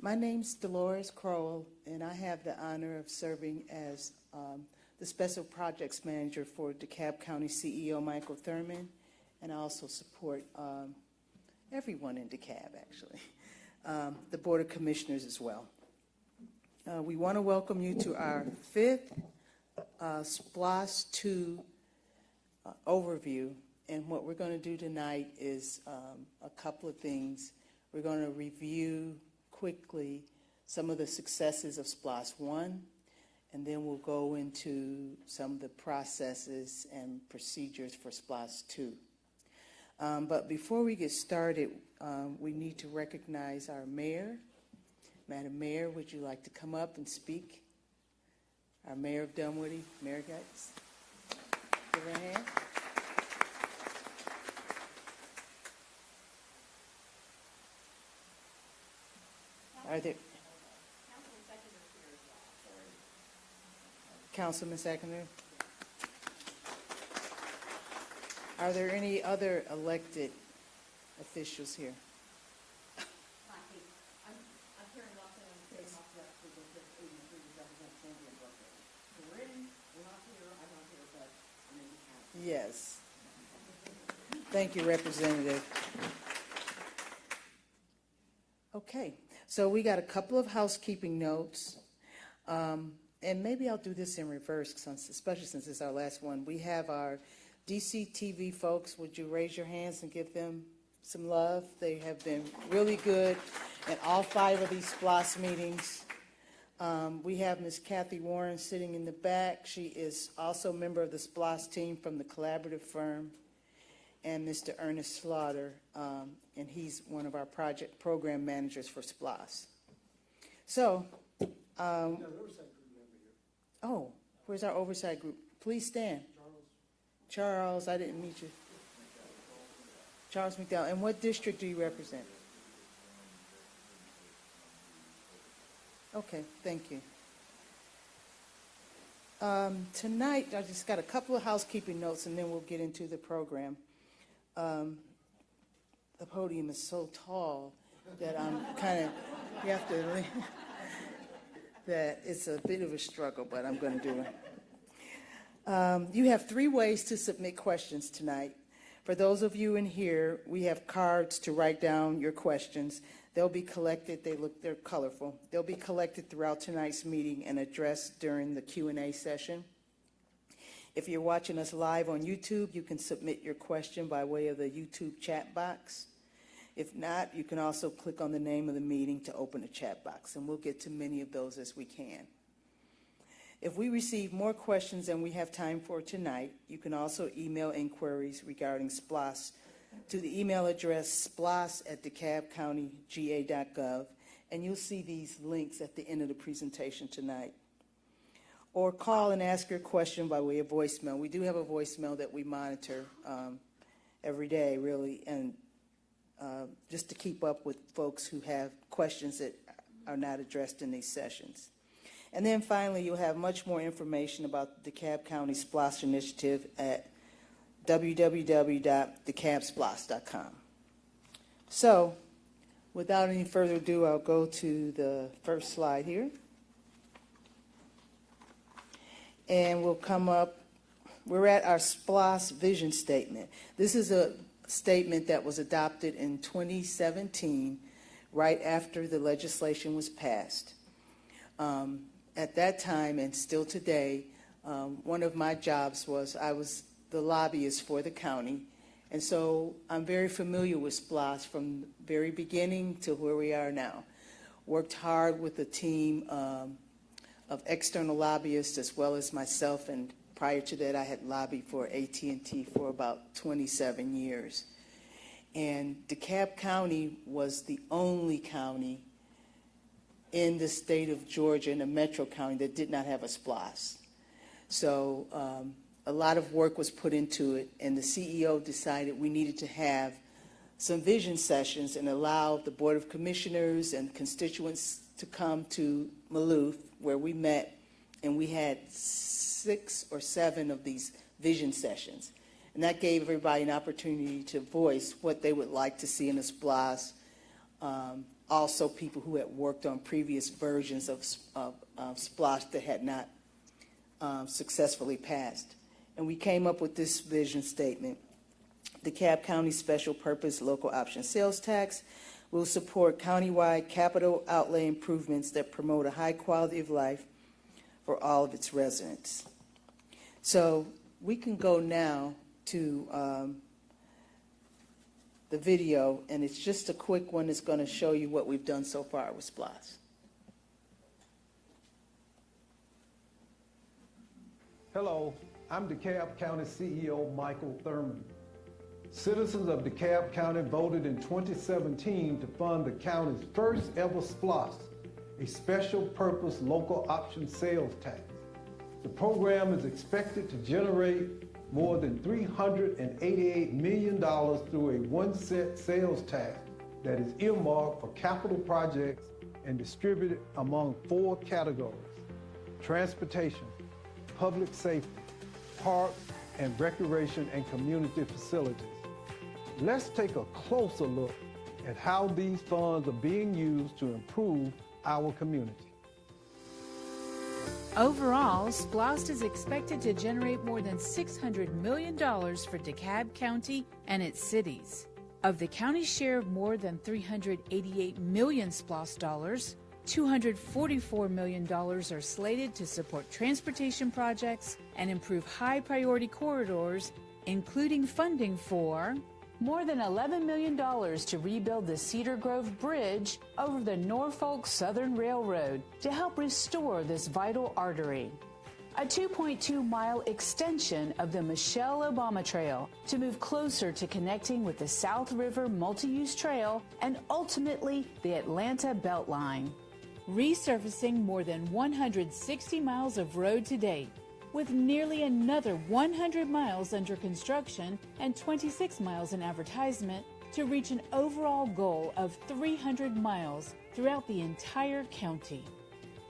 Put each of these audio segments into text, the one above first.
My name's Dolores Crowell, and I have the honor of serving as the Special Projects Manager for DeKalb County CEO Michael Thurman, and I also support everyone in DeKalb, actually, the Board of Commissioners as well. We want to welcome you to our fifth SPLOST II overview, and what we're going to do tonight is a couple of things. We're going to review quickly some of the successes of SPLOST I, and then we'll go into some of the processes and procedures for SPLOST II. But before we get started, we need to recognize our mayor. Madam Mayor, would you like to come up and speak? Our Mayor of Dunwoody, Mayor Getz. Give her a hand. Are there Councilman Seconder? Are there any other elected officials here? Yes. Thank you, Representative. Okay, so we got a couple of housekeeping notes. And maybe I'll do this in reverse, especially since it's our last one. We have our DCTV folks. Would you raise your hands and give them some love? They have been really good at all 5 of these SPLOST meetings. We have Ms. Kathy Warren sitting in the back. She is also a member of the SPLOST team from the collaborative firm. And Mr. Ernest Slaughter, and he's one of our project program managers for SPLOST. So, oh, where's our oversight group? Please stand. Charles, I didn't meet you. Charles McDowell. And what district do you represent? Okay, thank you. Tonight, I just got a couple of housekeeping notes, and then we'll get into the program. The podium is so tall that I'm kind of, you have to, that it's a bit of a struggle, but I'm going to do it. You have 3 ways to submit questions tonight. For those of you in here, we have cards to write down your questions. They'll be collected, they're colorful. They'll be collected throughout tonight's meeting and addressed during the Q&A session. If you're watching us live on YouTube, you can submit your question by way of the YouTube chat box. If not, you can also click on the name of the meeting to open a chat box, and we'll get to many of those as we can. If we receive more questions than we have time for tonight, you can also email inquiries regarding SPLOST to the email address splost@dekalbcountyga.gov, and you'll see these links at the end of the presentation tonight. Or call and ask your question by way of voicemail. We do have a voicemail that we monitor every day, really, and just to keep up with folks who have questions that are not addressed in these sessions. And then finally, you'll have much more information about the DeKalb County SPLOST initiative at www.dekabsplost.com. So, without any further ado, I'll go to the first slide here. And we'll come up, we're at our SPLOST vision statement. This is a statement that was adopted in 2017, right after the legislation was passed. At that time, and still today, one of my jobs was I was the lobbyist for the county, and so I'm very familiar with SPLOST from the very beginning to where we are now. Worked hard with a team of external lobbyists as well as myself, and prior to that I had lobbied for AT&T for about 27 years. And DeKalb County was the only county in the state of Georgia, in a metro county, that did not have a SPLOST. So a lot of work was put into it, and the CEO decided we needed to have some vision sessions and allow the Board of Commissioners and constituents to come to Maloof, where we met, and we had 6 or 7 of these vision sessions. And that gave everybody an opportunity to voice what they would like to see in a SPLOST. also people who had worked on previous versions of SPLOST that had not successfully passed. And we came up with this vision statement. DeKalb County Special Purpose Local Option Sales Tax will support countywide capital outlay improvements that promote a high quality of life for all of its residents. So we can go now to the video, and it's just a quick one that's going to show you what we've done so far with SPLOST. Hello, I'm DeKalb County CEO Michael Thurman. Citizens of DeKalb County voted in 2017 to fund the county's first ever SPLOST, a special purpose local option sales tax. The program is expected to generate more than $388 million through a 1-cent sales tax that is earmarked for capital projects and distributed among 4 categories: transportation, public safety, parks and recreation and community facilities. Let's take a closer look at how these funds are being used to improve our community. Overall, SPLOST is expected to generate more than $600 million for DeKalb County and its cities. Of the county's share of more than $388 million SPLOST dollars, $244 million are slated to support transportation projects and improve high-priority corridors, including funding for more than $11 million to rebuild the Cedar Grove Bridge over the Norfolk Southern Railroad to help restore this vital artery. A 2.2-mile extension of the Michelle Obama Trail to move closer to connecting with the South River Multi-Use Trail and ultimately the Atlanta Beltline. Resurfacing more than 160 miles of road to date, with nearly another 100 miles under construction and 26 miles in advertisement to reach an overall goal of 300 miles throughout the entire county.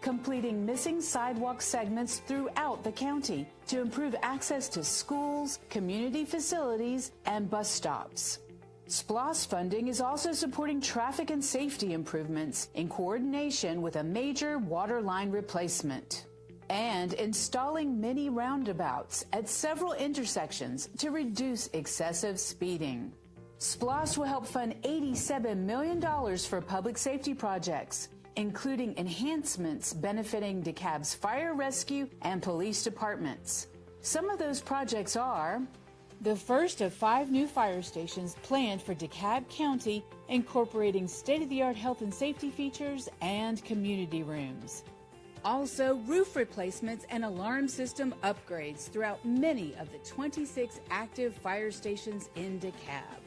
Completing missing sidewalk segments throughout the county to improve access to schools, community facilities, and bus stops. SPLOST funding is also supporting traffic and safety improvements in coordination with a major water line replacement and installing mini roundabouts at several intersections to reduce excessive speeding. SPLOST will help fund $87 million for public safety projects, including enhancements benefiting DeKalb's fire rescue and police departments. Some of those projects are the first of 5 new fire stations planned for DeKalb County, incorporating state-of-the-art health and safety features and community rooms. Also, roof replacements and alarm system upgrades throughout many of the 26 active fire stations in DeKalb.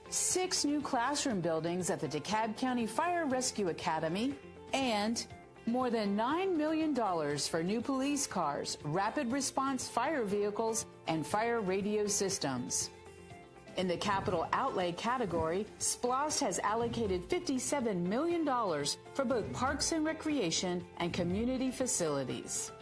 6 new classroom buildings at the DeKalb County Fire Rescue Academy, and more than $9 million for new police cars, rapid response fire vehicles, and fire radio systems. In the capital outlay category, SPLOST has allocated $57 million for both parks and recreation and community facilities.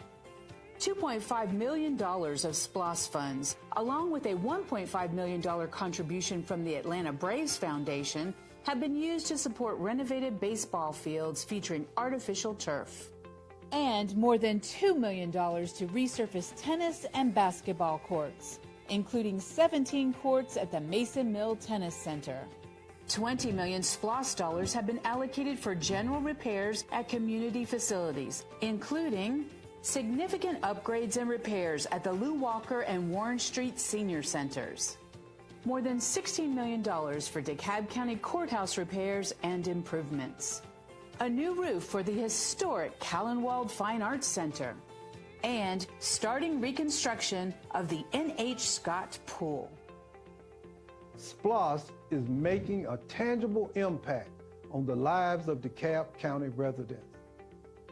$2.5 million of SPLOST funds, along with a $1.5 million contribution from the Atlanta Braves Foundation, have been used to support renovated baseball fields featuring artificial turf. And more than $2 million to resurface tennis and basketball courts, including 17 courts at the Mason Mill Tennis Center. 20 million SPLOST dollars have been allocated for general repairs at community facilities, including significant upgrades and repairs at the Lew Walker and Warren Street Senior Centers. More than $16 million for DeKalb County Courthouse repairs and improvements. A new roof for the historic Callenwald Fine Arts Center. And starting reconstruction of the N.H. Scott Pool. SPLOST is making a tangible impact on the lives of DeKalb County residents.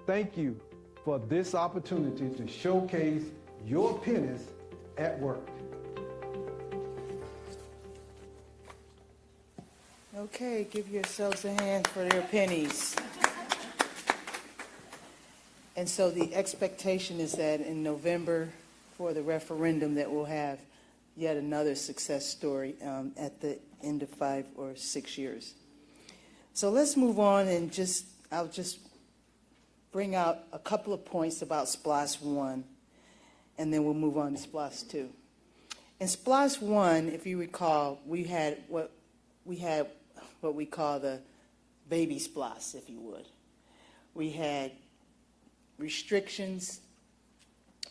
Thank you for this opportunity to showcase your pennies at work. Okay, give yourselves a hand for your pennies. And so the expectation is that in November, for the referendum, that we'll have yet another success story at the end of 5 or 6 years. So let's move on and I'll just bring out a couple of points about SPLOST 1, and then we'll move on to SPLOST 2. In SPLOST 1, if you recall, we had what we call the baby SPLOST, if you would. We had restrictions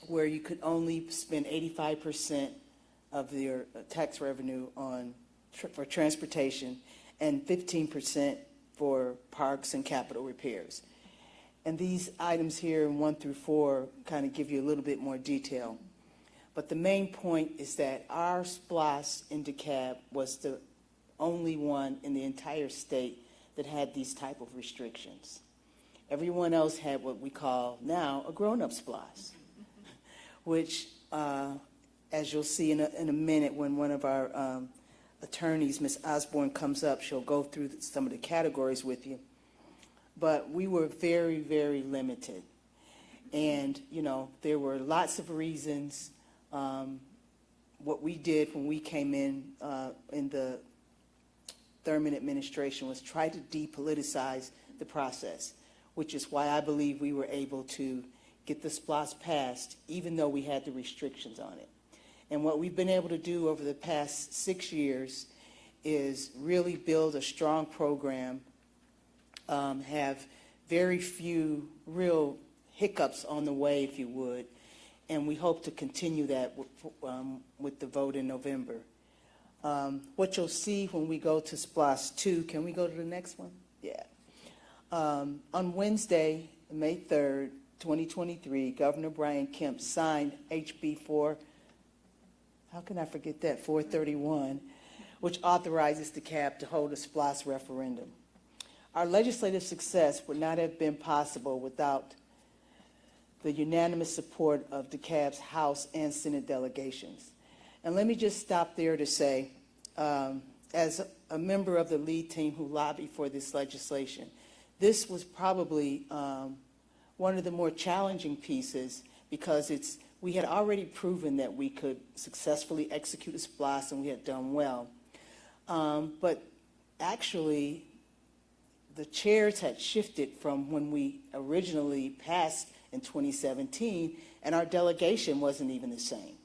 where you could only spend 85% of your tax revenue for transportation and 15% for parks and capital repairs. And these items here in 1 through 4 kind of give you a little bit more detail. But the main point is that our SPLOST in DeKalb was the only one in the entire state that had these type of restrictions. Everyone else had what we call now a grown-up SPLOST, which, as you'll see in a minute when one of our attorneys, Ms. Osborne, comes up, she'll go through some of the categories with you. But we were very, very limited. And, you know, there were lots of reasons. What we did when we came in the Thurmond administration was try to depoliticize the process, which is why I believe we were able to get the SPLOST passed, even though we had the restrictions on it. And what we've been able to do over the past 6 years is really build a strong program, have very few real hiccups on the way, if you would, and we hope to continue that with the vote in November. What you'll see when we go to SPLOST 2, can we go to the next one? Yeah. On Wednesday, May 3rd, 2023, Governor Brian Kemp signed HB 4, how can I forget that, 431, which authorizes DeKalb to hold a SPLOST referendum. Our legislative success would not have been possible without the unanimous support of DeKalb's House and Senate delegations. And let me just stop there to say, as a member of the lead team who lobbied for this legislation, this was probably one of the more challenging pieces because we had already proven that we could successfully execute a SPLOST and we had done well. But actually, the chairs had shifted from when we originally passed in 2017, and our delegation wasn't even the same.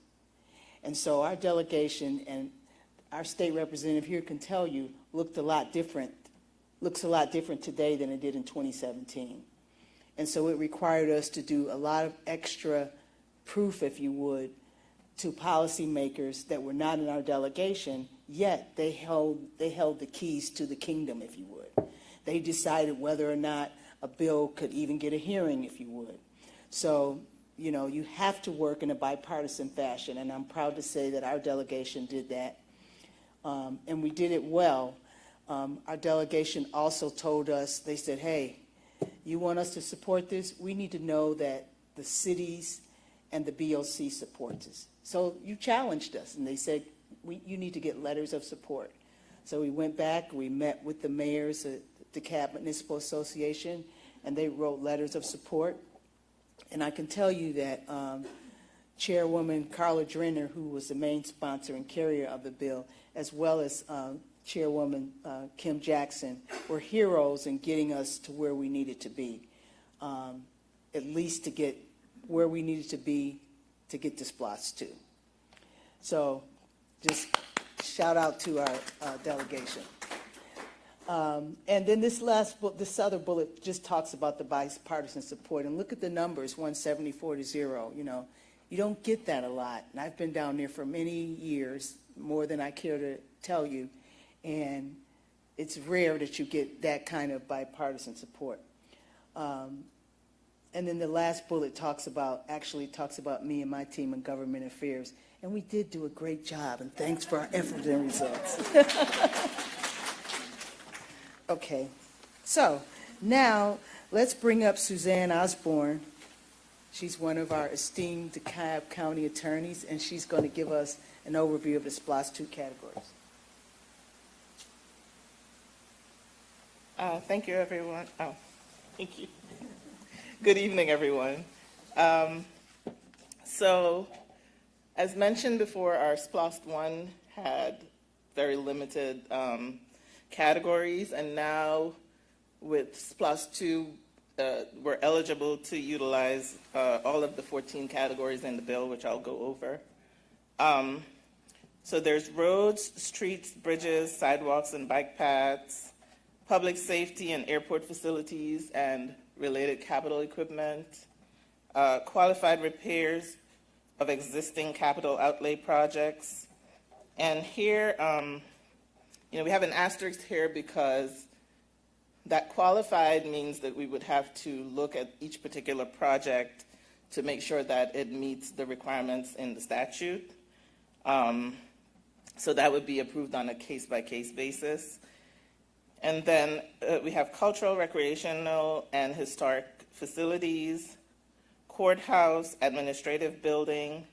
And so our delegation, and our state representative here can tell you, looks a lot different today than it did in 2017. And so it required us to do a lot of extra proof, if you would, to policymakers that were not in our delegation, yet they held the keys to the kingdom, if you would. They decided whether or not a bill could even get a hearing, if you would. So, you know, you have to work in a bipartisan fashion, and I'm proud to say that our delegation did that, and we did it well. Our delegation also told us, they said, hey, you want us to support this? We need to know that the cities and the BOC support us. So you challenged us, and they said, you need to get letters of support. So we went back, we met with the mayors at the DeKalb Municipal Association, and they wrote letters of support. And I can tell you that Chairwoman Carla Drenner, who was the main sponsor and carrier of the bill, as well as Chairwoman Kim Jackson, were heroes in getting us to where we needed to be, at least to get where we needed to be to get to SPLOST 2. So just shout out to our delegation. And then this other bullet just talks about the bipartisan support. And look at the numbers, 174 to 0. You know, you don't get that a lot. And I've been down there for many years, more than I care to tell you. And it's rare that you get that kind of bipartisan support. And then the last bullet talks about me and my team in government affairs. And we did do a great job, and thanks for our effort and results. Okay, so now let's bring up Suzanne Osborne. She's one of our esteemed DeKalb County attorneys, and she's going to give us an overview of the SPLOST II categories. Thank you, everyone. Oh, thank you. Good evening, everyone. So, as mentioned before, our SPLOST 1 had very limited categories, and now with SPLOST II, we're eligible to utilize all of the 14 categories in the bill, which I'll go over. So there's roads, streets, bridges, sidewalks, and bike paths, public safety and airport facilities and related capital equipment, qualified repairs of existing capital outlay projects. And here, we have an asterisk here because that qualified means that we would have to look at each particular project to make sure that it meets the requirements in the statute. So that would be approved on a case-by-case basis. And then we have cultural, recreational, and historic facilities, courthouse, administrative building,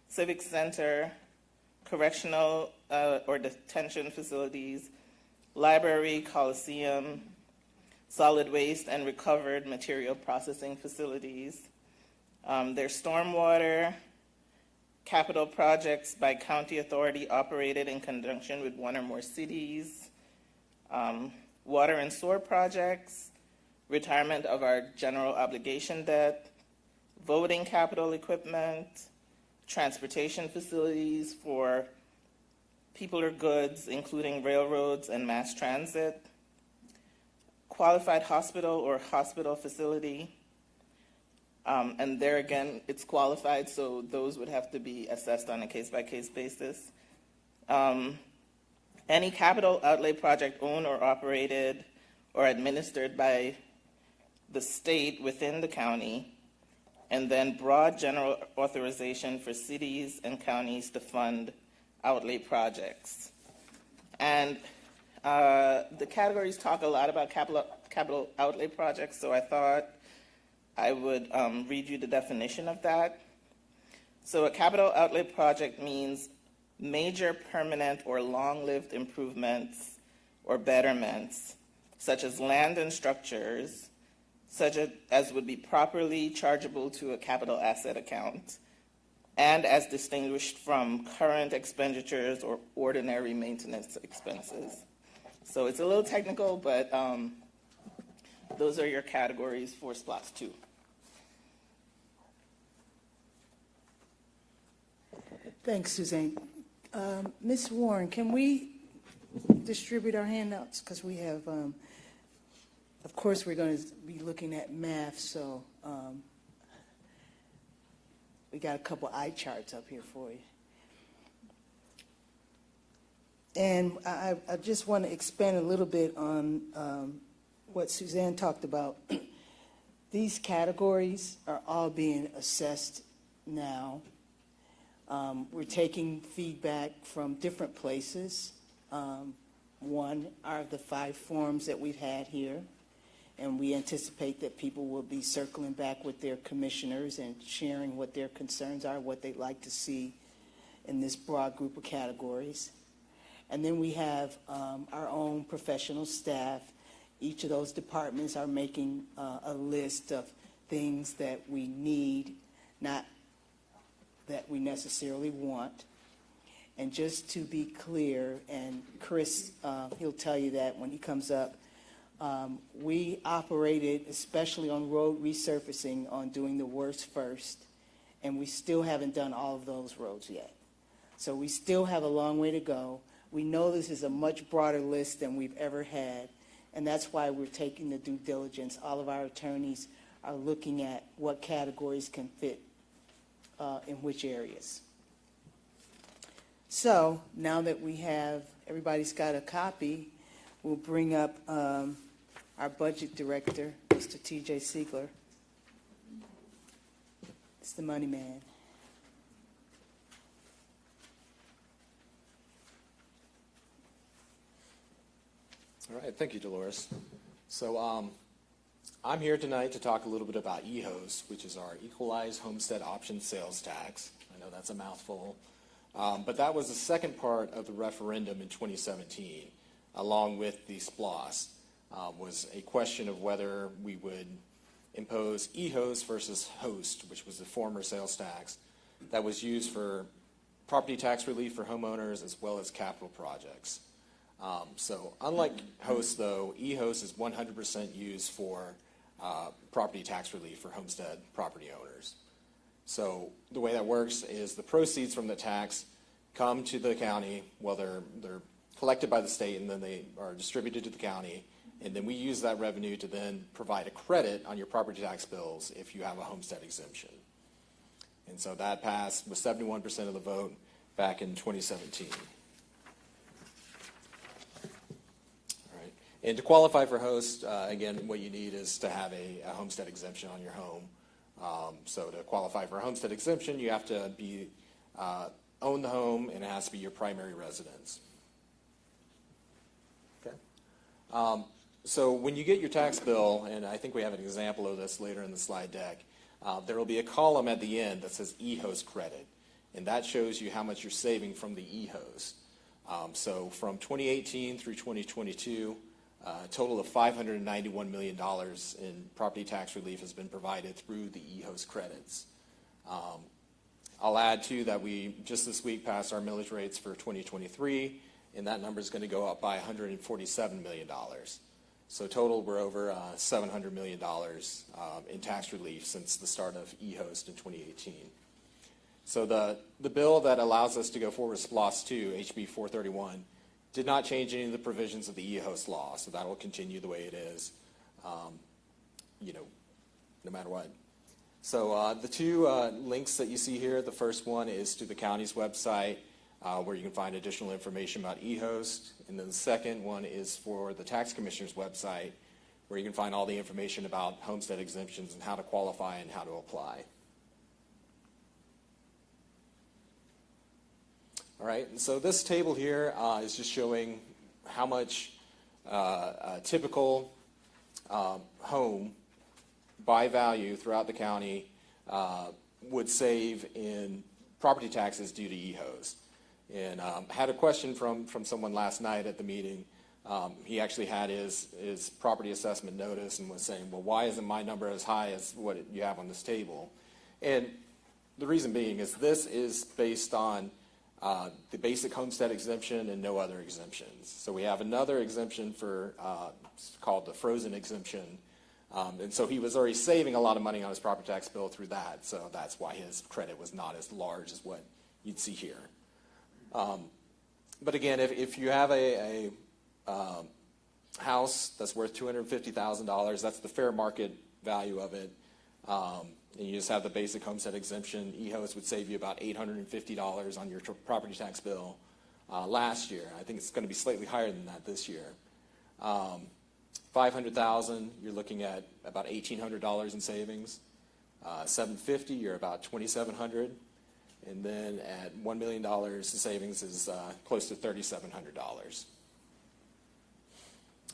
civic center, correctional or detention facilities, library, coliseum, solid waste and recovered material processing facilities. There's stormwater, capital projects by county authority operated in conjunction with one or more cities, water and sewer projects, retirement of our general obligation debt, voting capital equipment, transportation facilities for people or goods, including railroads and mass transit, qualified hospital or hospital facility, and there again, it's qualified, so those would have to be assessed on a case-by-case basis. Any capital outlay project owned or operated or administered by the state within the county, and then broad general authorization for cities and counties to fund outlay projects. And the categories talk a lot about capital outlay projects, so I thought I would read you the definition of that. So a capital outlay project means major permanent or long-lived improvements or betterments, such as land and structures, such as would be properly chargeable to a capital asset account, and as distinguished from current expenditures or ordinary maintenance expenses. So it's a little technical, but those are your categories for SPLOST II. Thanks, Suzanne. Ms. Warren, can we distribute our handouts? Because we have, of course, we're going to be looking at math, so we got a couple eye charts up here for you. And I just want to expand a little bit on what Suzanne talked about. These categories are all being assessed now. We're taking feedback from different places. One are the 5 forums that we've had here, and we anticipate that people will be circling back with their commissioners and sharing what their concerns are, what they'd like to see in this broad group of categories. And then we have our own professional staff. Each of those departments are making a list of things that we need, not that we necessarily want. And just to be clear, and Chris, he'll tell you that when he comes up, we operated, especially on road resurfacing, on doing the worst first, and we still haven't done all of those roads yet. So we still have a long way to go. We know this is a much broader list than we've ever had, and that's why we're taking the due diligence. All of our attorneys are looking at what categories can fit in which areas. So now that we have, everybody's got a copy, we'll bring up our budget director, Mr. T.J. Siegler. It's the money man. All right, thank you, Dolores. So I'm here tonight to talk a little bit about EHOS, which is our Equalized Homestead Option Sales Tax. I know that's a mouthful, but that was the second part of the referendum in 2017, along with the SPLOST, was a question of whether we would impose EHOS versus HOST, which was the former sales tax that was used for property tax relief for homeowners as well as capital projects. So unlike HOST, though, EHOS is 100% used for property tax relief for homestead property owners. So the way that works is the proceeds from the tax come to the county. Well, they're collected by the state, and then they are distributed to the county, and then we use that revenue to then provide a credit on your property tax bills if you have a homestead exemption. And so that passed with 71% of the vote back in 2017. All right. And to qualify for HOST, again, what you need is to have a homestead exemption on your home. So to qualify for a homestead exemption, you have to be own the home, and it has to be your primary residence. Okay. So when you get your tax bill, and I think we have an example of this later in the slide deck, there will be a column at the end that says EHOS credit, and that shows you how much you're saving from the EHOS. So from 2018 through 2022, a total of $591 million in property tax relief has been provided through the EHOS credits. I'll add, too, that we just this week passed our millage rates for 2023, and that number is going to go up by $147 million. So total, we're over $700 million in tax relief since the start of EHOST in 2018. So the bill that allows us to go forward with SPLOST II, HB 431, did not change any of the provisions of the EHOS law, so that will continue the way it is, no matter what. So the two links that you see here, the first one is to the county's website, where you can find additional information about EHOST, and then the second one is for the tax commissioner's website, where you can find all the information about homestead exemptions and how to qualify and how to apply. All right, and so this table here is just showing how much a typical home by value throughout the county would save in property taxes due to EHOS. And I had a question from someone last night at the meeting. He actually had his property assessment notice and was saying, well, why isn't my number as high as what you have on this table? And the reason being is this is based on the basic homestead exemption and no other exemptions. So we have another exemption for called the frozen exemption. And so he was already saving a lot of money on his property tax bill through that. So that's why his credit was not as large as what you'd see here. But again, if you have a house that's worth $250,000, that's the fair market value of it, and you just have the basic homestead exemption, EHOS would save you about $850 on your property tax bill last year. I think it's going to be slightly higher than that this year. $500,000, you're looking at about $1,800 in savings. $750,000, you're about $2,700. And then at $1 million, the savings is close to $3,700.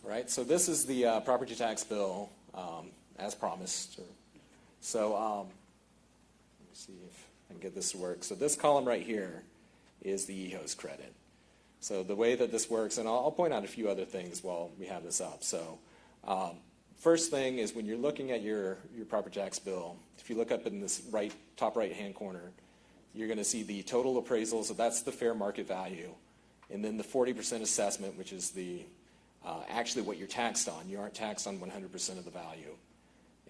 All right, so this is the property tax bill as promised. So let me see if I can get this to work. So this column right here is the EHOS credit. So the way that this works, and I'll point out a few other things while we have this up. So first thing is when you're looking at your property tax bill, if you look up in this top right-hand corner, you're going to see the total appraisal, so that's the fair market value, and then the 40% assessment, which is the actually what you're taxed on. You aren't taxed on 100% of the value.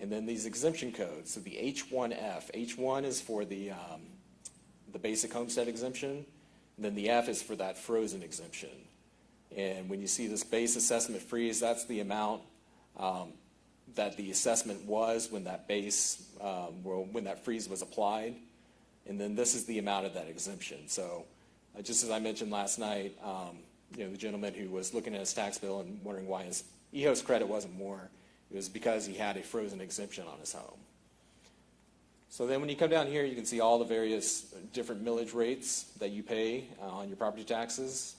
And then these exemption codes, so the H1F. H1 is for the basic homestead exemption, and then the F is for that frozen exemption. And when you see this base assessment freeze, that's the amount that the assessment was when that when that freeze was applied. And then this is the amount of that exemption. So just as I mentioned last night, the gentleman who was looking at his tax bill and wondering why his EHOS credit wasn't more, it was because he had a frozen exemption on his home. So then when you come down here, you can see all the various different millage rates that you pay on your property taxes.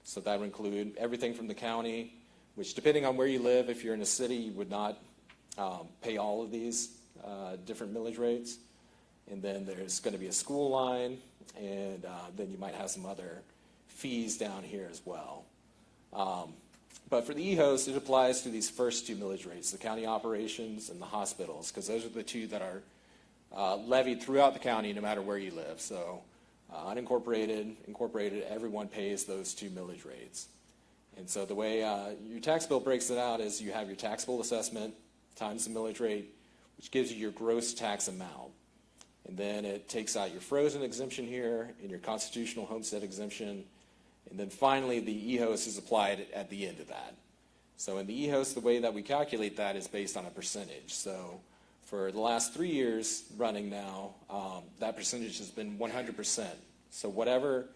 So that would include everything from the county, which depending on where you live, if you're in a city, you would not pay all of these different millage rates. And then there's going to be a school line, and then you might have some other fees down here as well. But for the EHOS, it applies to these first two millage rates, the county operations and the hospitals, because those are the two that are levied throughout the county no matter where you live. So unincorporated, incorporated, everyone pays those two millage rates. And so the way your tax bill breaks it out is you have your taxable assessment times the millage rate, which gives you your gross tax amount. And then it takes out your frozen exemption here and your constitutional homestead exemption. And then finally, the EHOS is applied at the end of that. So in the EHOS, the way that we calculate that is based on a percentage. So for the last 3 years running now, that percentage has been 100%. So whatever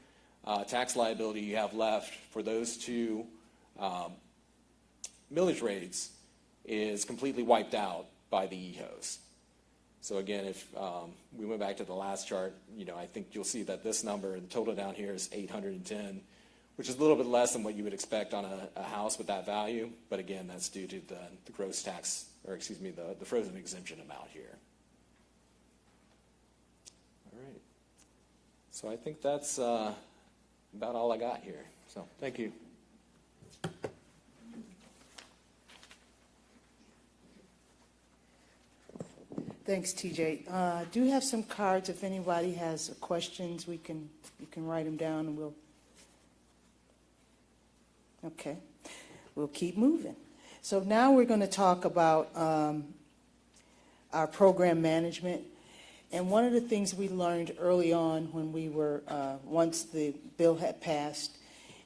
tax liability you have left for those two millage rates is completely wiped out by the EHOS. So again, if we went back to the last chart, I think you'll see that this number, the total down here is 810, which is a little bit less than what you would expect on a house with that value. But again, that's due to the gross tax, or excuse me, the frozen exemption amount here. All right. So I think that's about all I got here. So thank you. Thanks, TJ. I do have some cards. If anybody has questions, you can write them down, and we'll keep moving. So now we're going to talk about our program management. And one of the things we learned early on when we were, once the bill had passed,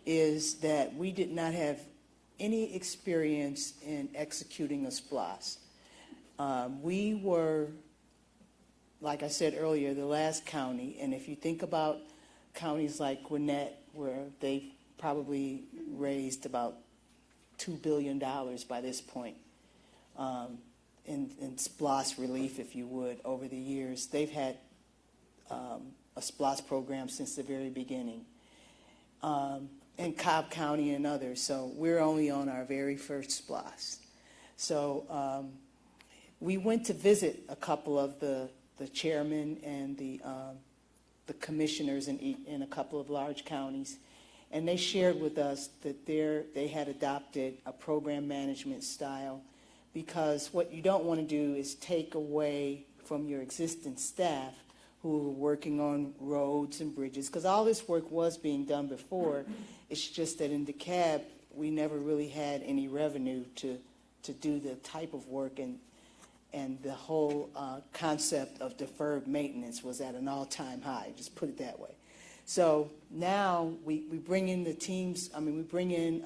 is that we did not have any experience in executing a SPLOST. We were, like I said earlier, the last county, and if you think about counties like Gwinnett, where they've probably raised about $2 billion by this point in SPLOST relief, if you would, over the years. They've had a SPLOST program since the very beginning, and Cobb County and others, so we're only on our very first SPLOST. So we went to visit a couple of the chairmen and the commissioners in a couple of large counties, and they shared with us that they had adopted a program management style, because what you don't want to do is take away from your existing staff who are working on roads and bridges, because all this work was being done before. It's just that in DeKalb, we never really had any revenue to do the type of work, and the whole concept of deferred maintenance was at an all-time high, just put it that way. So now we bring in the teams, we bring in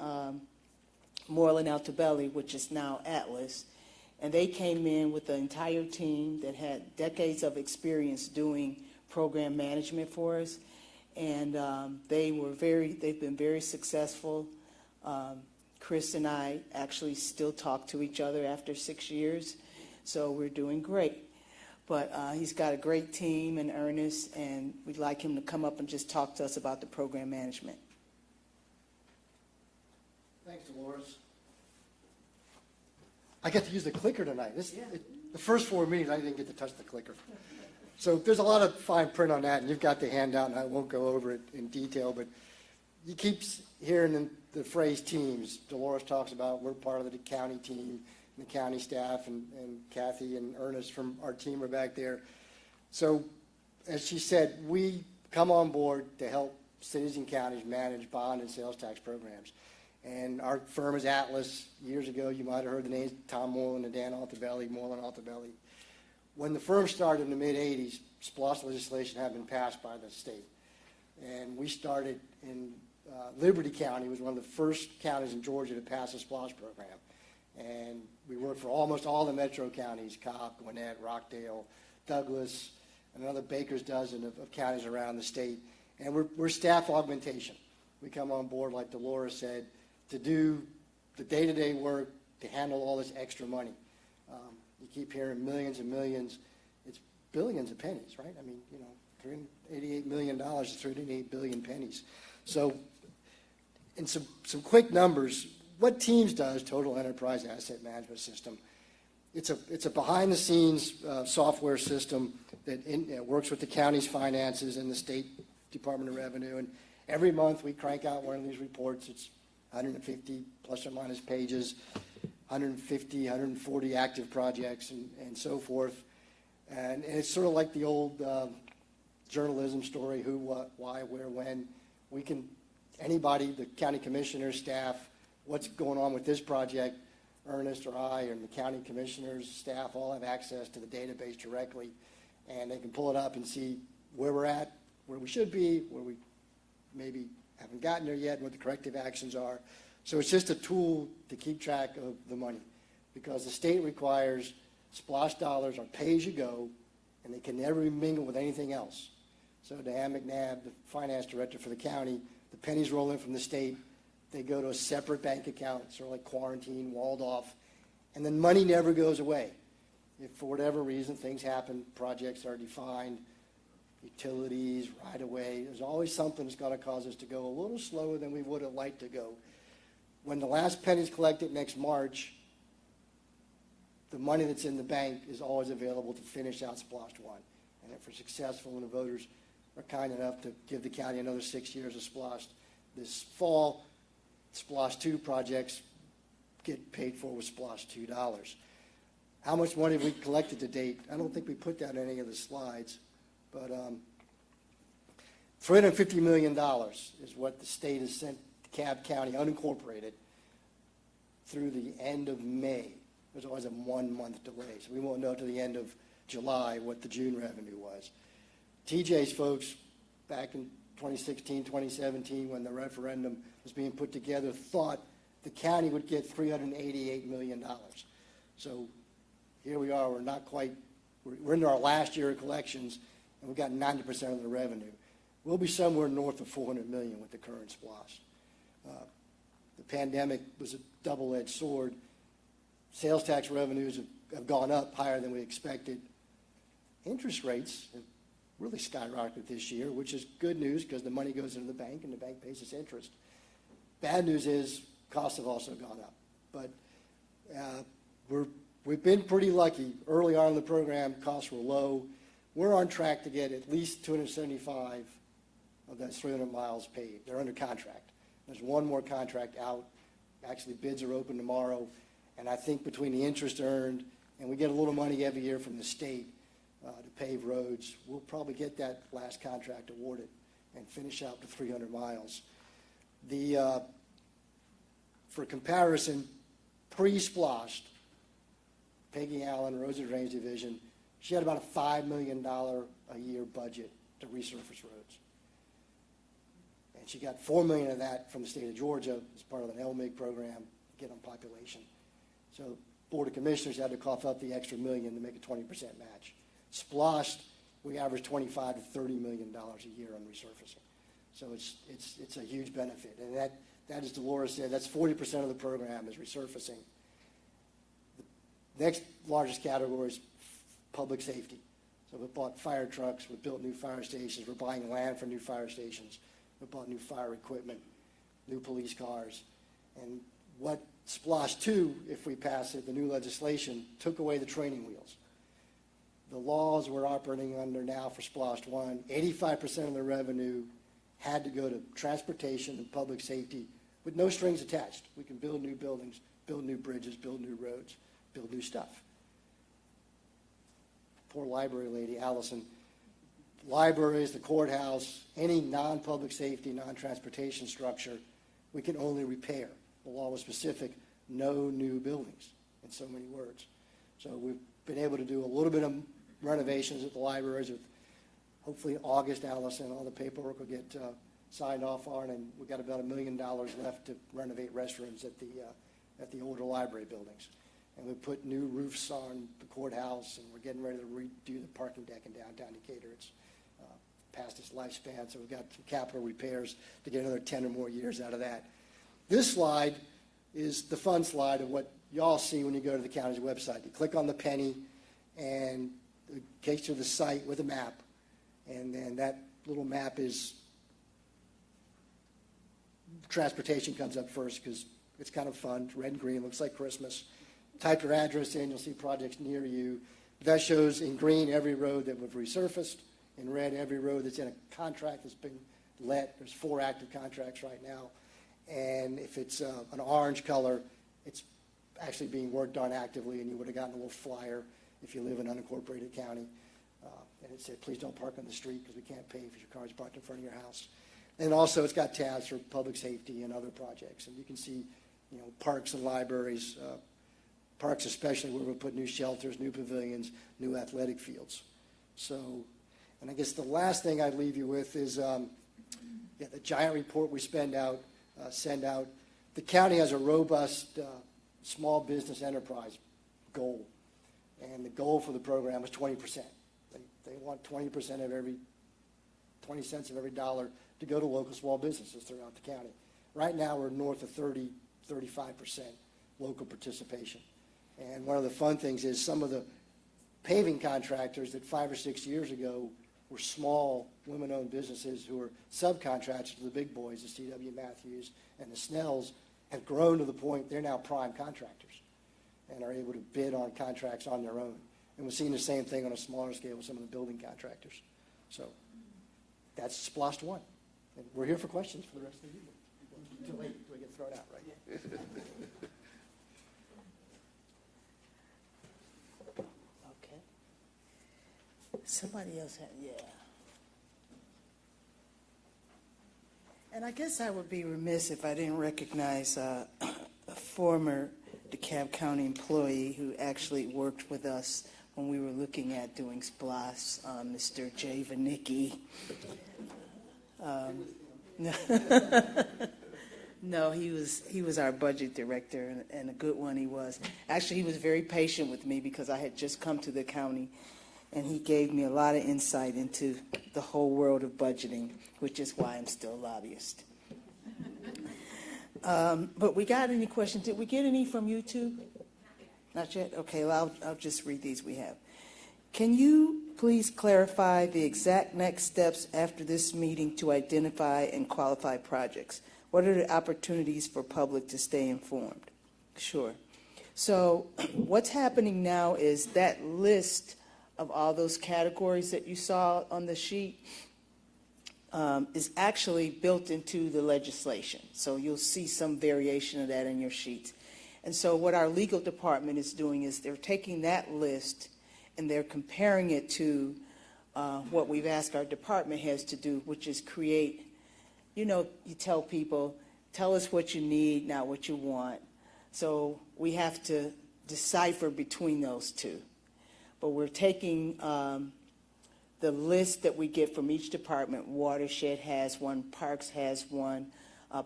Moreland Altobelli, which is now Atlas, and they came in with the entire team that had decades of experience doing program management for us, and they've been very successful. Chris and I actually still talk to each other after 6 years. So we're doing great. But he's got a great team in Ernest, and we'd like him to come up and just talk to us about the program management. Thanks, Dolores. I get to use the clicker tonight. The first 4 meetings, I didn't get to touch the clicker. So there's a lot of fine print on that, and you've got the handout, and I won't go over it in detail, but you keep hearing the phrase teams. Dolores talks about we're part of the county team, the county staff, and Kathy and Ernest from our team are back there. So as she said, we come on board to help cities and counties manage bond and sales tax programs. And our firm is Atlas. Years ago, you might have heard the names Tom Moreland and Dan Altobelli, Moreland Altobelli. When the firm started in the mid-'80s, SPLOST legislation had been passed by the state. And we started in Liberty County, was one of the first counties in Georgia to pass a SPLOST program. And we worked for almost all the metro counties, Cobb, Gwinnett, Rockdale, Douglas, and another baker's dozen of counties around the state. And we're staff augmentation. We come on board, like Dolores said, to do the day-to-day work, to handle all this extra money. You keep hearing millions and millions. It's billions of pennies, right? $388 million is 388 billion pennies. So, in some quick numbers, what TEAMS does, Total Enterprise Asset Management System, it's a behind-the-scenes software system that works with the county's finances and the state Department of Revenue. And every month we crank out one of these reports. It's 150 plus or minus pages, 150, 140 active projects, and so forth. And it's sort of like the old journalism story: who, what, why, where, when. Anybody, the county commissioner, staff, what's going on with this project, Ernest or I and the county commissioners, staff all have access to the database directly, and they can pull it up and see where we're at, where we should be, where we maybe haven't gotten there yet, what the corrective actions are. So it's just a tool to keep track of the money, because the state requires SPLOST dollars are pay-as-you-go, and they can never be mingled with anything else. So Dan McNabb, the finance director for the county, the pennies roll in from the state, they go to a separate bank account, sort of like quarantine, walled off, and then money never goes away. If for whatever reason things happen, projects are defined, utilities, right away, there's always something that's going to cause us to go a little slower than we would have liked to go. When the last penny's collected next March, the money that's in the bank is always available to finish out SPLOST 1. And if we're successful and the voters are kind enough to give the county another 6 years of SPLOST, this fall, SPLOST 2 projects get paid for with SPLOST $2. How much money have we collected to date? I don't think we put that in any of the slides, but $350 million is what the state has sent DeKalb County unincorporated through the end of May. There's always a 1 month delay, so we won't know till the end of July what the June revenue was. TJ's folks back in 2016, 2017, when the referendum was being put together, thought the county would get $388 million. So here we are, we're into our last year of collections, and we got 90% of the revenue. We'll be somewhere north of $400 million with the current SPLOST. The pandemic was a double-edged sword. Sales tax revenues have gone up higher than we expected. Interest rates have really skyrocketed this year, which is good news because the money goes into the bank and the bank pays its interest. Bad news is costs have also gone up. But we've been pretty lucky. Early on in the program, costs were low. We're on track to get at least 275 of those 300 miles paid. They're under contract. There's one more contract out. Actually, bids are open tomorrow. And I think between the interest earned, and we get a little money every year from the state to pave roads, we'll probably get that last contract awarded and finish out the 300 miles. For comparison, pre-SPLOST, Peggy Allen, Roads and Drainage Division, she had about a $5 million a year budget to resurface roads. And she got $4 million of that from the state of Georgia as part of an LMIG program to get on population. So Board of Commissioners had to cough up the extra $1 million to make a 20% match. SPLOST, we average $25 to $30 million a year on resurfacing. So it's a huge benefit. And that, as Dolores said, that's 40% of the program is resurfacing. The next largest category is public safety. So we bought fire trucks, we built new fire stations, we're buying land for new fire stations, we bought new fire equipment, new police cars. And what SPLOST 2, if we pass it, the new legislation, took away the training wheels. The laws we're operating under now for SPLOST 1, 85% of the revenue had to go to transportation and public safety with no strings attached. We can build new buildings, build new bridges, build new roads, build new stuff. Poor library lady, Allison. Libraries, the courthouse, any non-public safety, non-transportation structure, we can only repair. The law was specific, no new buildings, in so many words. So we've been able to do a little bit of renovations at the libraries. With hopefully August, Allison, all the paperwork will get signed off on, and we've got about $1 million left to renovate restrooms at the older library buildings. And we put new roofs on the courthouse, and we're getting ready to redo the parking deck in downtown Decatur. It's past its lifespan, so we've got some capital repairs to get another 10 or more years out of that. This slide is the fun slide of what y'all see when you go to the county's website. You click on the penny, and it takes you to the site with a map, and then that little map is transportation comes up first because it's kind of fun. It's red and green, looks like Christmas. Type your address in, you'll see projects near you. That shows in green every road that we've resurfaced, in red every road that's in a contract that's been let. There's 4 active contracts right now. And if it's an orange color, it's actually being worked on actively, and you would have gotten a little flyer if you live in an unincorporated county. And it said, please don't park on the street because we can't pay if your car is parked in front of your house. And also it's got tabs for public safety and other projects. And you can see parks and libraries, parks especially where we'll put new shelters, new pavilions, new athletic fields. So, and I guess the last thing I'd leave you with is the giant report we send out. The county has a robust small business enterprise goal, and the goal for the program is 20%. They want 20% of 20 cents of every dollar to go to local small businesses throughout the county. Right now, we're north of 35% local participation. And one of the fun things is some of the paving contractors that 5 or 6 years ago were small women-owned businesses who were subcontractors to the big boys, the C.W. Matthews and the Snells, have grown to the point they're now prime contractors and are able to bid on contracts on their own. And we're seeing the same thing on a smaller scale with some of the building contractors. So that's SPLOST 1. And we're here for questions for the rest of the evening. Too late till we get thrown out, right? Okay. Somebody else had, yeah. And I guess I would be remiss if I didn't recognize a former DeKalb County employee who actually worked with us when we were looking at doing SPLOST, Mr. Jay Vanicki. No, he was our budget director, and a good one he was. Actually, he was very patient with me because I had just come to the county, and he gave me a lot of insight into the whole world of budgeting, which is why I'm still a lobbyist. But we got any questions? Did we get any from YouTube? Not yet? Okay, well, I'll just read these we have. Can you please clarify the exact next steps after this meeting to identify and qualify projects? What are the opportunities for public to stay informed? Sure. So what's happening now is that list of all those categories that you saw on the sheet is actually built into the legislation. So you'll see some variation of that in your sheets. And so what our legal department is doing is they're taking that list and they're comparing it to what we've asked our department heads to do, which is create, you tell people, tell us what you need, not what you want. So we have to decipher between those two. But we're taking the list that we get from each department. Watershed has one, Parks has one,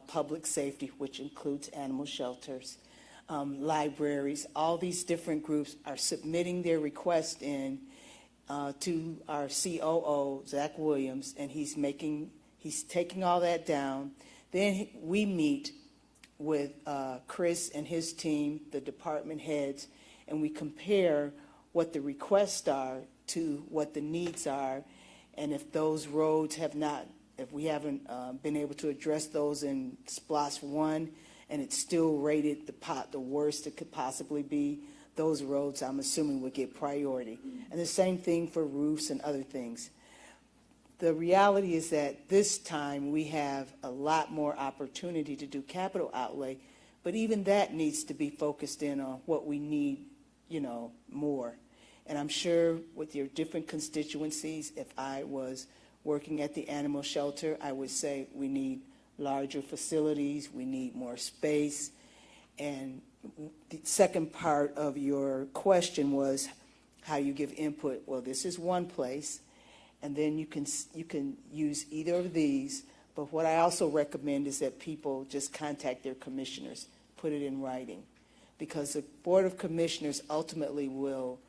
Public Safety, which includes animal shelters, libraries. All these different groups are submitting their request in to our COO, Zach Williams, and he's taking all that down. Then we meet with Chris and his team, the department heads, and we compare what the requests are to what the needs are, and if those roads if we haven't been able to address those in SPLOST 1, and it's still rated the worst it could possibly be, those roads I'm assuming would get priority. And the same thing for roofs and other things. The reality is that this time we have a lot more opportunity to do capital outlay, but even that needs to be focused in on what we need, more. And I'm sure with your different constituencies, if I was working at the animal shelter, I would say we need larger facilities, we need more space. And the second part of your question was how you give input. Well, this is one place, and then you can use either of these. But what I also recommend is that people just contact their commissioners, put it in writing, because the Board of Commissioners ultimately will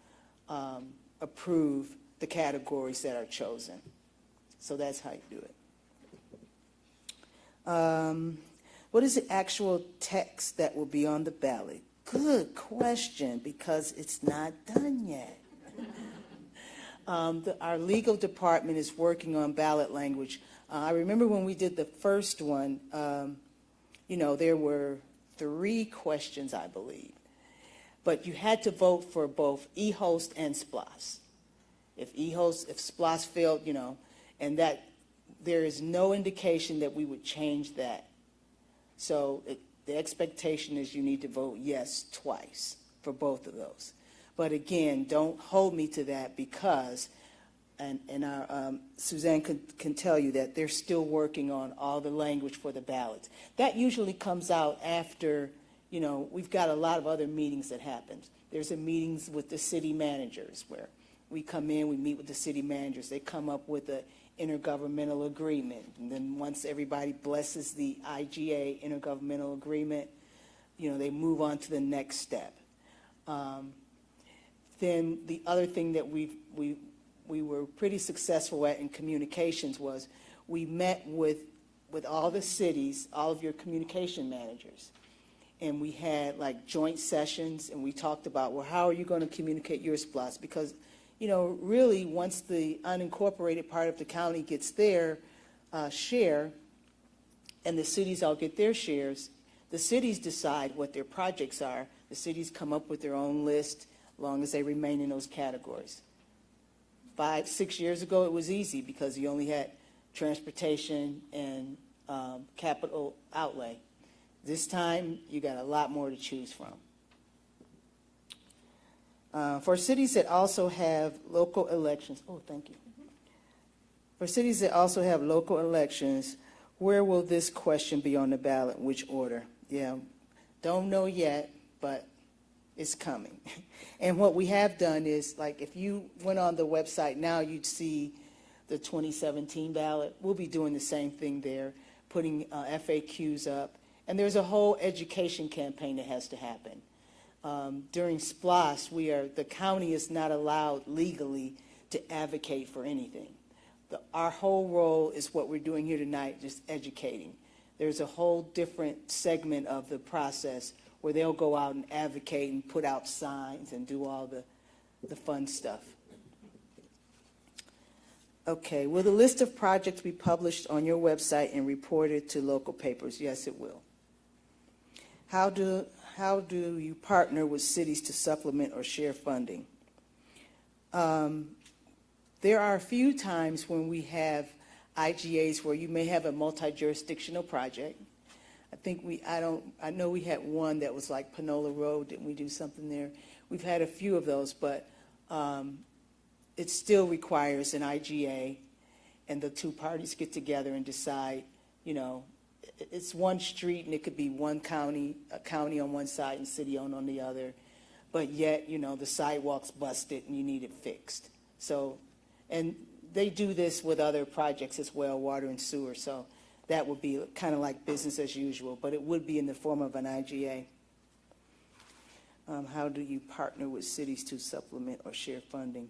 approve the categories that are chosen. So that's how you do it. What is the actual text that will be on the ballot? Good question, because it's not done yet. Our legal department is working on ballot language. I remember when we did the first one, there were 3 questions, I believe. But you had to vote for both EHOS and SPLOST. If SPLOST failed, and that there is no indication that we would change that. So the expectation is you need to vote yes twice for both of those. But again, don't hold me to that because, and our, Suzanne can tell you that they're still working on all the language for the ballots. That usually comes out after you know, we've got a lot of other meetings that happen. There's a meetings with the city managers where we come in, we meet with the city managers. They come up with an intergovernmental agreement. And then once everybody blesses the IGA intergovernmental agreement, you know, they move on to the next step. Then the other thing that we were pretty successful at in communications was we met with all the cities, all of your communication managers. And we had like joint sessions, and we talked about, well, how are you going to communicate your SPLOST? Because, you know, really once the unincorporated part of the county gets their share and the cities all get their shares, the cities decide what their projects are. The cities come up with their own list as long as they remain in those categories. 5, 6 years ago, it was easy because you only had transportation and capital outlay. This time, you got a lot more to choose from. For cities that also have local elections, oh, thank you. For cities that also have local elections, where will this question be on the ballot? Which order? Yeah, don't know yet, but it's coming. And what we have done is, like, if you went on the website now, you'd see the 2017 ballot. We'll be doing the same thing there, putting FAQs up. And there's a whole education campaign that has to happen. During SPLOST, the county is not allowed legally to advocate for anything. Our whole role is what we're doing here tonight, just educating. There's a whole different segment of the process where they'll go out and advocate and put out signs and do all the fun stuff. Okay, will the list of projects be published on your website and reported to local papers? Yes, it will. How do you partner with cities to supplement or share funding? There are a few times when we have IGAs where you may have a multi-jurisdictional project. I know we had one that was like Panola Road. Didn't we do something there? We've had a few of those, but it still requires an IGA, and the two parties get together and decide, you know, it's one street and it could be one county, a county on one side and city-owned on the other, but yet, you know, the sidewalk's busted and you need it fixed. So, and they do this with other projects as well, water and sewer, so that would be kind of like business as usual, but it would be in the form of an IGA. How do you partner with cities to supplement or share funding?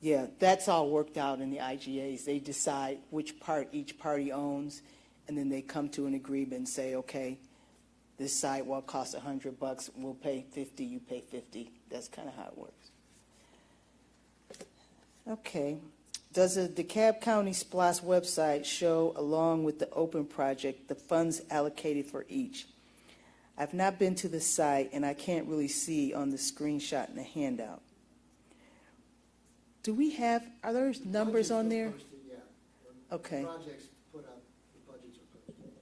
Yeah, that's all worked out in the IGAs. They decide which part each party owns, and then they come to an agreement and say, okay, this sidewalk costs $100, we'll pay 50, you pay 50. That's kind of how it works. Okay. Does the DeKalb County SPLOST website show, along with the open project, the funds allocated for each? I've not been to the site, and I can't really see on the screenshot in the handout. Do we have, are there numbers on there? Posted, yeah. Okay. Projects put up, the budgets are posted.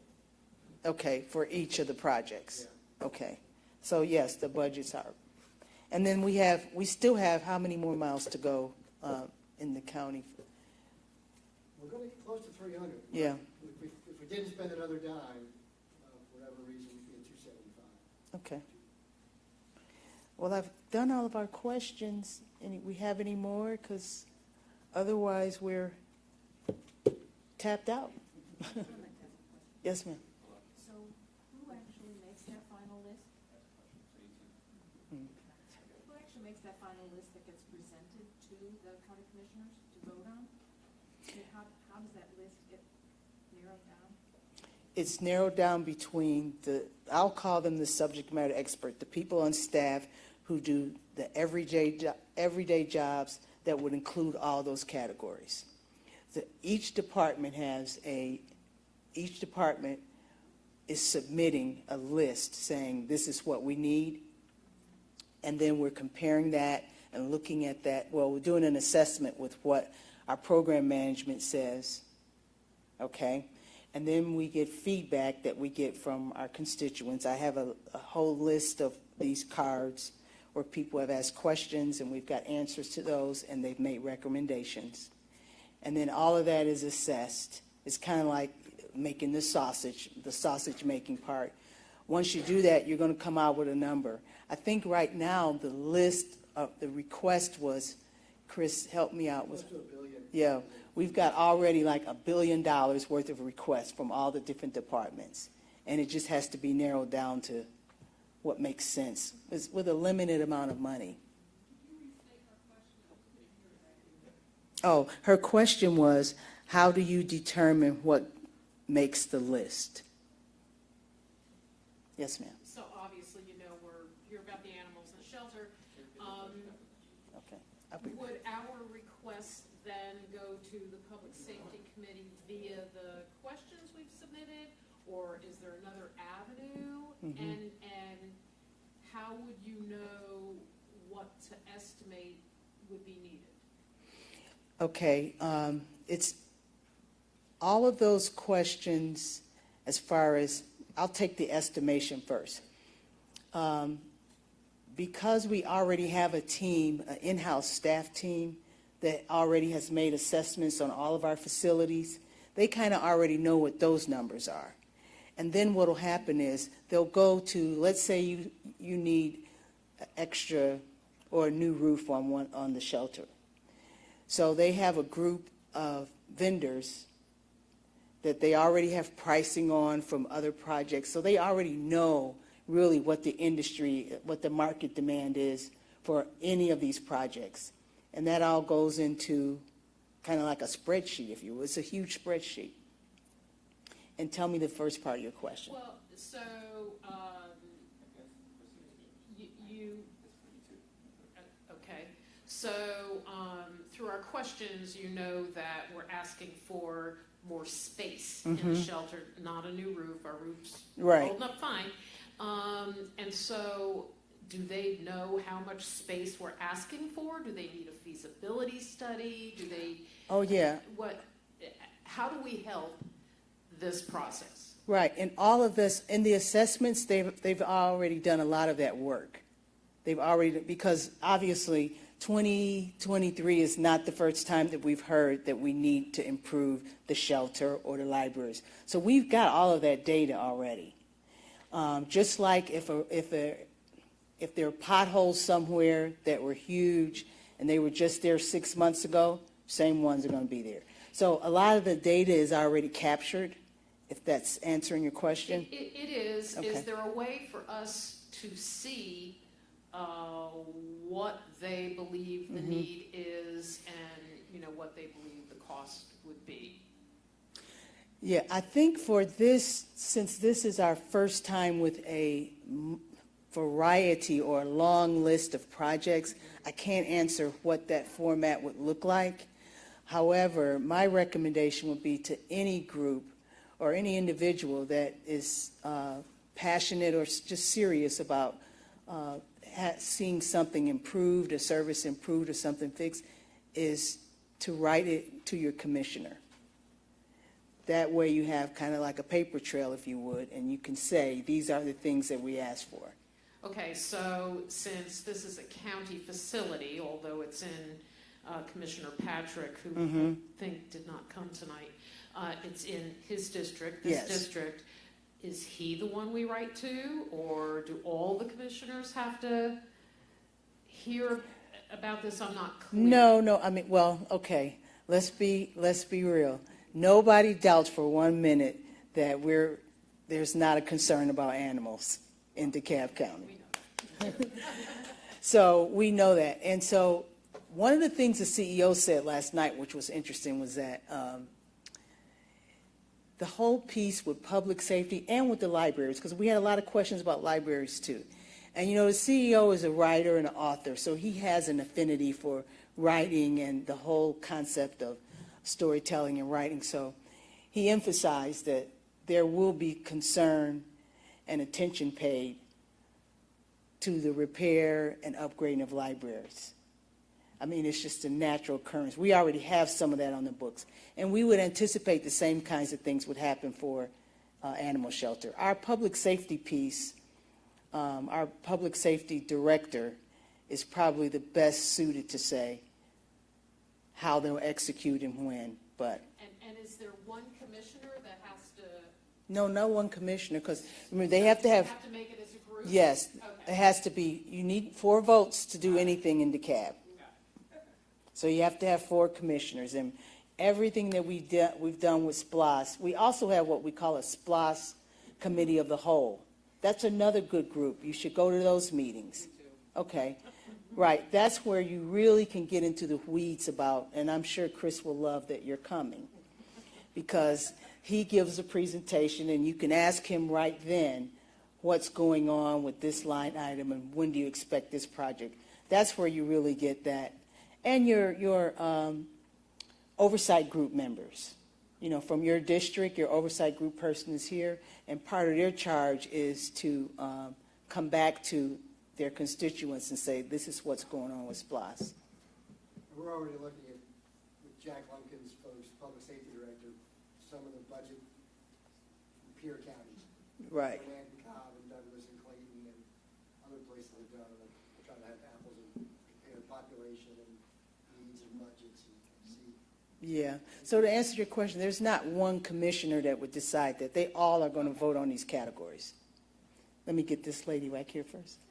Okay, for each of the projects? Yeah. Okay. So yes, the budgets are. And then we still have how many more miles to go in the county? We're going to get close to 300. Yeah. If we didn't spend another dime, for whatever reason, we'd be at 275. Okay. Well, I've done all of our questions. We have any more? Because otherwise we're tapped out. Yes, ma'am. So who actually makes that final list? Who actually makes that final list that gets presented to the county commissioners to vote on? How does that list get narrowed down? It's narrowed down between I'll call them the subject matter expert, the people on staff who do the everyday jobs that would include all those categories. Each department is submitting a list saying this is what we need, and then we're comparing that and looking at that. Well, we're doing an assessment with what our program management says, okay? And then we get feedback that we get from our constituents. I have a whole list of these cards where people have asked questions, and we've got answers to those, and they've made recommendations. And then all of that is assessed. It's kind of like making the sausage making part. Once you do that, you're going to come out with a number. I think right now the list of the request was, Chris, help me out with. Close to $1 billion. Yeah, we've got already like $1 billion worth of requests from all the different departments. And it just has to be narrowed down to what makes sense with a limited amount of money. Oh, her question was, how do you determine what makes the list? Yes, ma'am. So obviously, you know, we're here about the animals in the shelter. Okay. I'll be- Would our request then go to the Public Safety Committee via the questions we've submitted? Or is there another avenue? And how would you know what to estimate would be needed? Okay, it's all of those questions as far as, I'll take the estimation first. Because we already have a team, an in-house staff team that already has made assessments on all of our facilities, they kind of already know what those numbers are. And then what will happen is they'll go to, let's say you need extra or a new roof on the shelter. So they have a group of vendors that they already have pricing on from other projects. So they already know really what the industry, what the market demand is for any of these projects. And that all goes into kind of like a spreadsheet, if you will. It's a huge spreadsheet. And tell me the first part of your question. Well, so okay. So through our questions, you know that we're asking for more space in the shelter, not a new roof. Our roof's Right. holding up fine. And so do they know how much space we're asking for? Do they need a feasibility study? Do they? Oh, yeah. How do we help this process? Right, and all of this, in the assessments, they've already done a lot of that work. They've already, because obviously 2023 is not the first time that we've heard that we need to improve the shelter or the libraries. So we've got all of that data already. Just like if there are potholes somewhere that were huge and they were just there 6 months ago, same ones are going to be there. So a lot of the data is already captured, if that's answering your question. It is. Okay. Is there a way for us to see what they believe the need is and, you know, what they believe the cost would be? Yeah, I think for this, since this is our first time with a variety or a long list of projects, I can't answer what that format would look like. However, my recommendation would be to any group or any individual that is passionate or just serious about seeing something improved, a service improved or something fixed, is to write it to your commissioner. That way you have kind of like a paper trail, if you would, and you can say, these are the things that we asked for. Okay, so since this is a county facility, although it's in Commissioner Patrick, who I think did not come tonight, it's in his district, this Yes. district. Is he the one we write to, or do all the commissioners have to hear about this? I'm not clear. No, I mean, well, okay, let's be real. Nobody doubts for 1 minute that there's not a concern about animals in DeKalb County. So we know that. And so one of the things the CEO said last night, which was interesting, was that the whole piece with public safety and with the libraries, because we had a lot of questions about libraries too. And you know, the CEO is a writer and an author, so he has an affinity for writing and the whole concept of storytelling and writing. So he emphasized that there will be concern and attention paid to the repair and upgrading of libraries. I mean, it's just a natural occurrence. We already have some of that on the books. And we would anticipate the same kinds of things would happen for animal shelter. Our public safety piece, our public safety director is probably the best suited to say how they'll execute and when. But And is there one commissioner that has to No one commissioner, because, remember, they have to have, Have to make it as a group? yes, Okay. it has to be, you need 4 votes to do anything in DeKalb. So you have to have 4 commissioners, and everything that we've done with SPLOST, we also have what we call a SPLOST Committee of the Whole. That's another good group. You should go to those meetings. Okay, right. That's where you really can get into the weeds about, and I'm sure Chris will love that you're coming, because he gives a presentation, and you can ask him right then what's going on with this line item and when do you expect this project. That's where you really get that. And your oversight group members, you know, from your district, your oversight group person is here, and part of their charge is to come back to their constituents and say, this is what's going on with SPLOST. We're already looking at, with Jack Lumpkin's folks, Public Safety Director, some of the budget from peer counties. Right. Land, Cobb, and Douglas, and Clayton, and other places have done it. We're trying to have apples and compare population and needs and budgets and see. Yeah. So to answer your question, there's not one commissioner that would decide that. They all are going to vote on these categories. Let me get this lady right here first.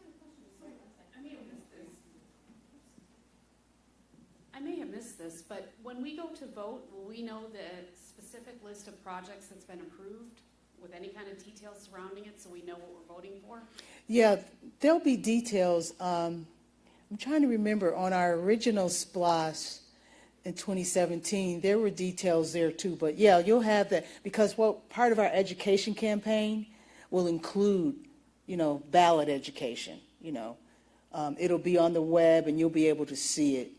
I may have missed this, but when we go to vote, will we know the specific list of projects that's been approved with any kind of details surrounding it, so we know what we're voting for? Yeah, there'll be details. I'm trying to remember, on our original SPLOST in 2017, there were details there too. But yeah, you'll have that, because part of our education campaign will include, you know, ballot education, you know. It'll be on the web and you'll be able to see it.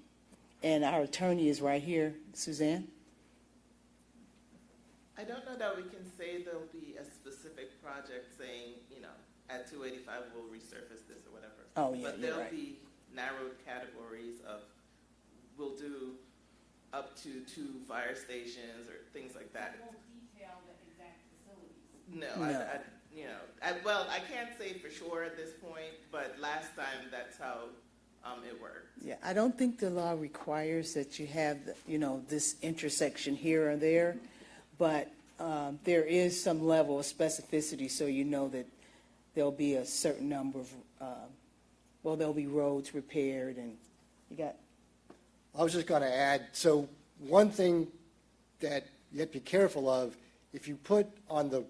And our attorney is right here. Suzanne? I don't know that we can say there'll be a specific project saying, you know, at 285 we'll resurface this or whatever. Oh, yeah, But you're there'll right. be narrowed categories of, we'll do up to 2 fire stations or things like that. It won't detail the exact facilities. No, No. well, I can't say for sure at this point, but last time that's how it worked. Yeah, I don't think the law requires that you have, you know, this intersection here or there, but there is some level of specificity, so you know that there'll be a certain number of, there'll be roads repaired, and you got. I was just going to add, so one thing that you have to be careful of, if you put on the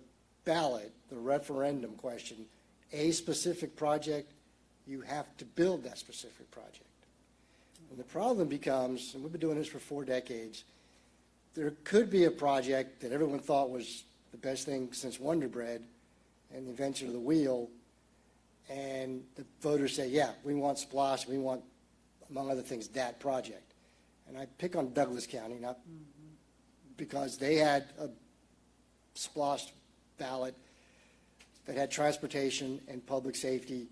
ballot, the referendum question, a specific project, you have to build that specific project. And the problem becomes, and we've been doing this for 4 decades, there could be a project that everyone thought was the best thing since Wonder Bread and the invention of the wheel, and the voters say, yeah, we want SPLOST, we want, among other things, that project. And I pick on Douglas County, not because they had a SPLOST ballot that had transportation and public safety,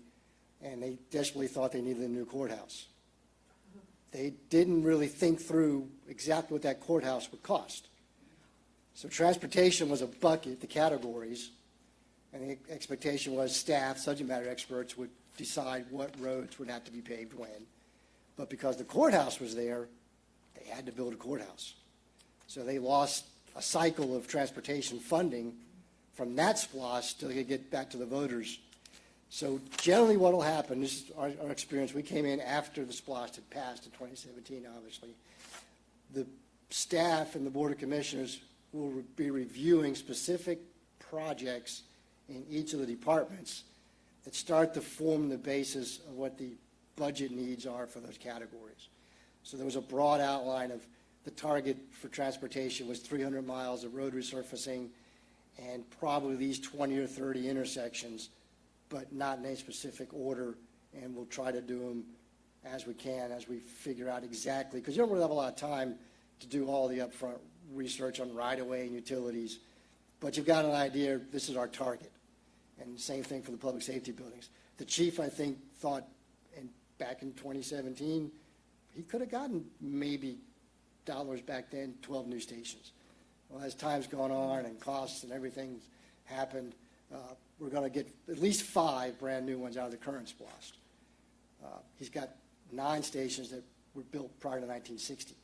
and they desperately thought they needed a new courthouse. They didn't really think through exactly what that courthouse would cost. So transportation was a bucket, the categories, and the expectation was staff, subject matter experts, would decide what roads would have to be paved when. But because the courthouse was there, they had to build a courthouse. So they lost a cycle of transportation funding from that SPLOST till they could get back to the voters. So generally what will happen, this is our experience, we came in after the SPLOST had passed in 2017, obviously. The staff and the Board of Commissioners will be reviewing specific projects in each of the departments that start to form the basis of what the budget needs are for those categories. So there was a broad outline of the target for transportation was 300 miles of road resurfacing and probably these 20 or 30 intersections, but not in any specific order, and we'll try to do them as we can, as we figure out exactly, because you don't really have a lot of time to do all the upfront research on right-of-way and utilities, but you've got an idea, this is our target. And the same thing for the public safety buildings. The chief, I think, thought back in 2017, he could have gotten maybe dollars back then, 12 new stations. Well, as time's gone on and costs and everything's happened, we're going to get at least 5 brand new ones out of the current SPLOST. He's got 9 stations that were built prior to 1960.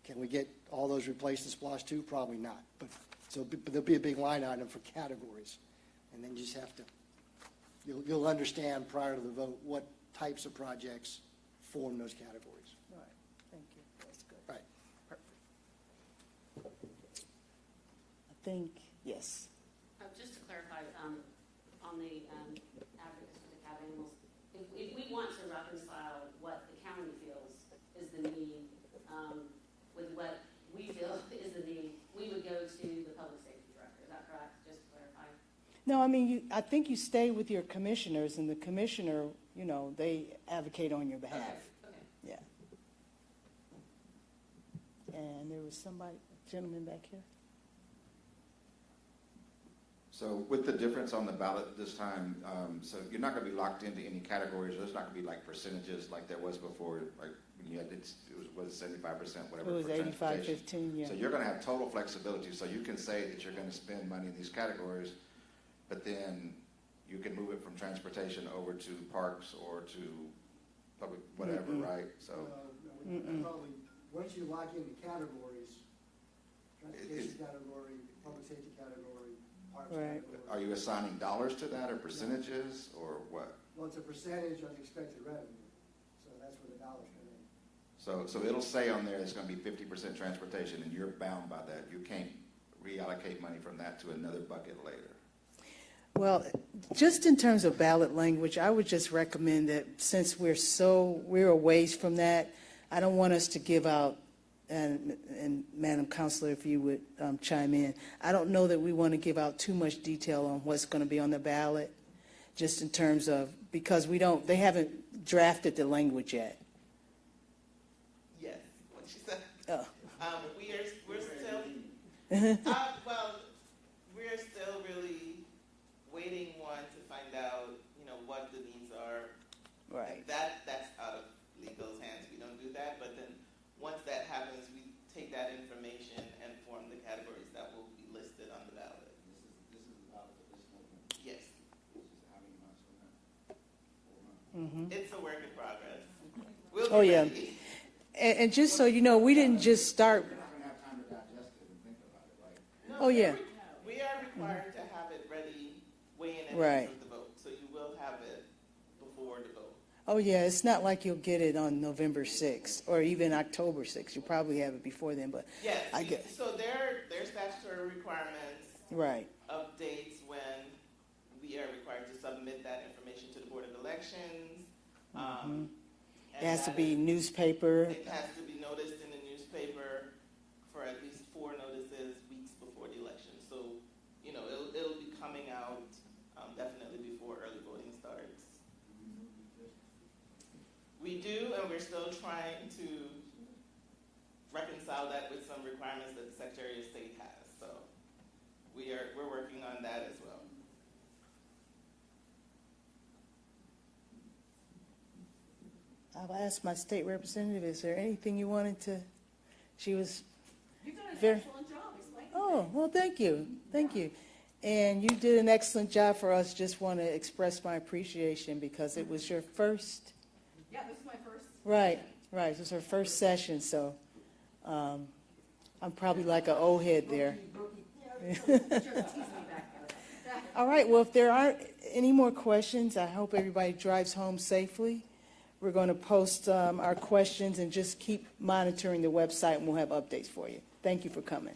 Can we get all those replaced in SPLOST 2? Probably not. But So there'll be a big line item for categories. And then you just have to, you'll understand prior to the vote what types of projects form those categories. Right, thank you, that's good. Right. I think, yes. Just to clarify, on the advocates for the cat animals, if we want to reconcile what the county feels is the need with what we feel is the need, we would go to the public safety director. Is that correct? Just to clarify. No, I mean, I think you stay with your commissioners, and the commissioner, you know, they advocate on your behalf. Okay. Yeah. And there was somebody, gentleman back here. So with the difference on the ballot this time, so you're not going to be locked into any categories. There's not going to be like percentages like there was before, like when you had, it was 75%, whatever. It was for 85-15, yeah. So you're going to have total flexibility. So you can say that you're going to spend money in these categories, but then you can move it from transportation over to parks or to public, whatever, right? So Probably, once you lock in the categories, transportation category, public safety category, parks Right. category. are you assigning dollars to that or percentages or what? Well, it's a percentage of the expected revenue, so that's where the dollars come in. So it'll say on there it's going to be 50% transportation, and you're bound by that. You can't reallocate money from that to another bucket later. Well, just in terms of ballot language, I would just recommend that since we're a ways from that, I don't want us to give out, and Madam Counselor, if you would chime in, I don't know that we want to give out too much detail on what's going to be on the ballot, just in terms of, because they haven't drafted the language yet. Yes, what she said. Oh. We're still, well, we're still really waiting, one, to find out, what the needs are. Right. That's out of legal's hands. We don't do that, but then once that happens, we take that information and form the categories that will be listed on the ballot. This is the ballot at this moment. Yes. This is how many months from now? 4 months. It's a work in progress. We'll Oh, be yeah. ready. And just so you know, we didn't just start, You're not going to have time to digest it and think about it, right? No, Oh, yeah. We are required to have it ready way in Right. advance of the vote, so you will have it before the vote. oh, yeah, it's not like you'll get it on November 6th or even October 6th. You'll probably have it before then, but Yes, I guess. so there are statutory requirements Right. of dates when we are required to submit that information to the Board of Elections. It and has to that be is- newspaper. It has to be noticed in the newspaper for at least 4 notices weeks before the election. So, it'll be coming out definitely before early voting starts. We do, and we're still trying to reconcile that with some requirements that the Secretary of State has. So we're working on that as well. I've asked my state representative, is there anything you wanted to, she was You've done an very, excellent job explaining. oh, well, thank you, thank you. And you did an excellent job for us. Just want to express my appreciation because it was your first, Yeah, this is my first. right, it was her first session, so I'm probably like an old head there. All right, well, if there aren't any more questions, I hope everybody drives home safely. We're going to post our questions and just keep monitoring the website, and we'll have updates for you. Thank you for coming.